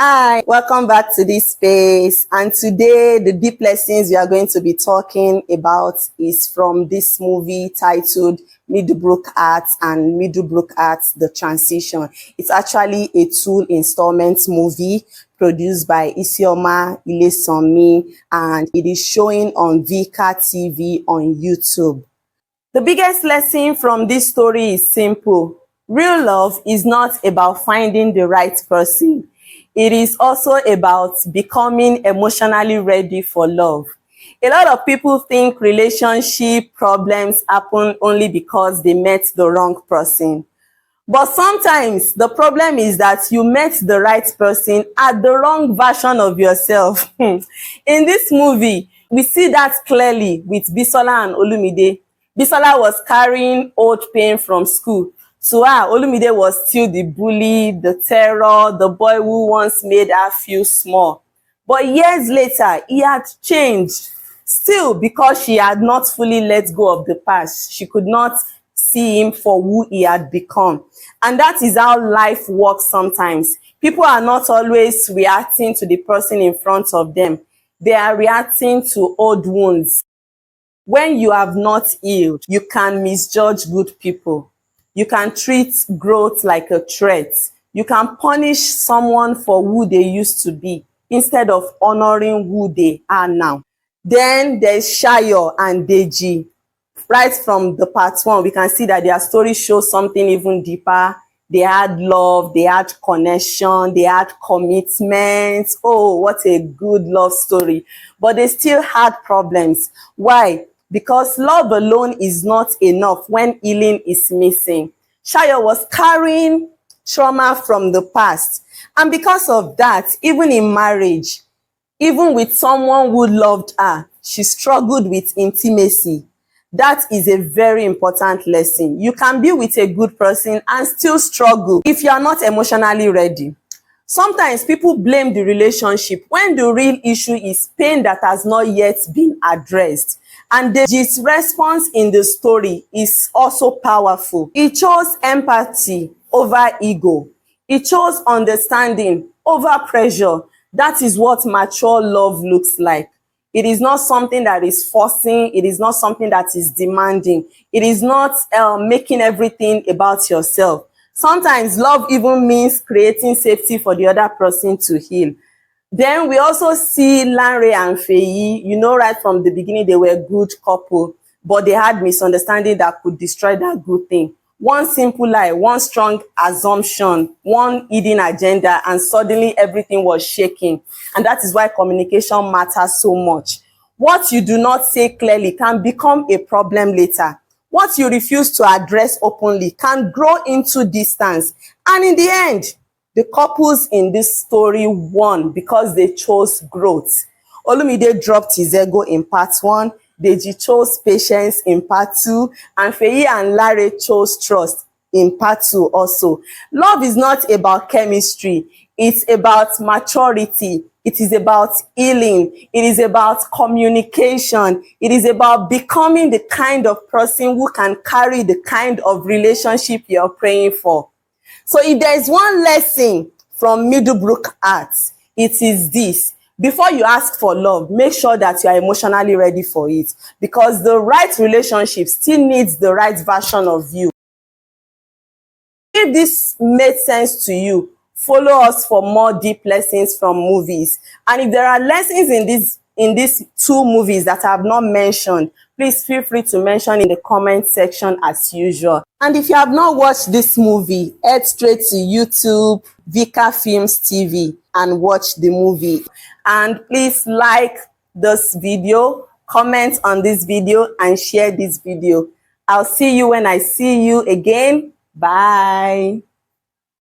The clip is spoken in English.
Hi, welcome back to this space. And today, the deep lessons we are going to be talking about is from this movie titled Meadowbrook Arts and Meadowbrook Arts, The Transition. It's actually a two installment movie produced by Isioma Ilesanmi, and it is showing on Vika TV on YouTube. The biggest lesson from this story is simple. Real love is not about finding the right person. It is also about becoming emotionally ready for love. A lot of people think relationship problems happen only because they met the wrong person. But sometimes the problem is that you met the right person at the wrong version of yourself. In this movie, we see that clearly with Bisola and Olumide. Bisola was carrying old pain from school. To her, Olumide was still the bully, the terror, the boy who once made her feel small. But years later, he had changed. Still, because she had not fully let go of the past, she could not see him for who he had become. And that is how life works sometimes. People are not always reacting to the person in front of them. They are reacting to old wounds. When you have not healed, you can misjudge good people. You can treat growth like a threat. You can punish someone for who they used to be instead of honoring who they are now. Then there's Shayo and Deji. Right from the part one, we can see that their story shows something even deeper. They had love, they had connection, they had commitment. Oh, what a good love story. But they still had problems. Why? Because love alone is not enough when healing is missing. Shayo was carrying trauma from the past. And because of that, even in marriage, even with someone who loved her, she struggled with intimacy. That is a very important lesson. You can be with a good person and still struggle if you are not emotionally ready. Sometimes people blame the relationship when the real issue is pain that has not yet been addressed. And Deji's response in the story is also powerful. He chose empathy over ego. He chose understanding over pressure. That is what mature love looks like. It is not something that is forcing. It is not something that is demanding. It is not making everything about yourself. Sometimes love even means creating safety for the other person to heal. Then we also see Lanre and Feyi. You know, right from the beginning, they were a good couple, but they had misunderstanding that could destroy that good thing. One simple lie, one strong assumption, one hidden agenda, and suddenly everything was shaking. And that is why communication matters so much. What you do not say clearly can become a problem later. What you refuse to address openly can grow into distance. And in the end, the couples in this story won because they chose growth. Olumide dropped his ego in part one. Deji chose patience in part two, and Feyi and Lanre chose trust in part two also. Love is not about chemistry. It's about maturity. It is about healing. It is about communication. It is about becoming the kind of person who can carry the kind of relationship you're praying for. So if there is one lesson from Meadowbrook Arts, it is this. Before you ask for love, make sure that you are emotionally ready for it, because the right relationship still needs the right version of you. If this made sense to you, follow us for more deep lessons from movies. And if there are lessons in these two movies that I have not mentioned, please feel free to mention in the comment section as usual. And if you have not watched this movie, head straight to YouTube, Vika Films TV, and watch the movie. And please like this video, comment on this video, and share this video. I'll see you when I see you again. Bye.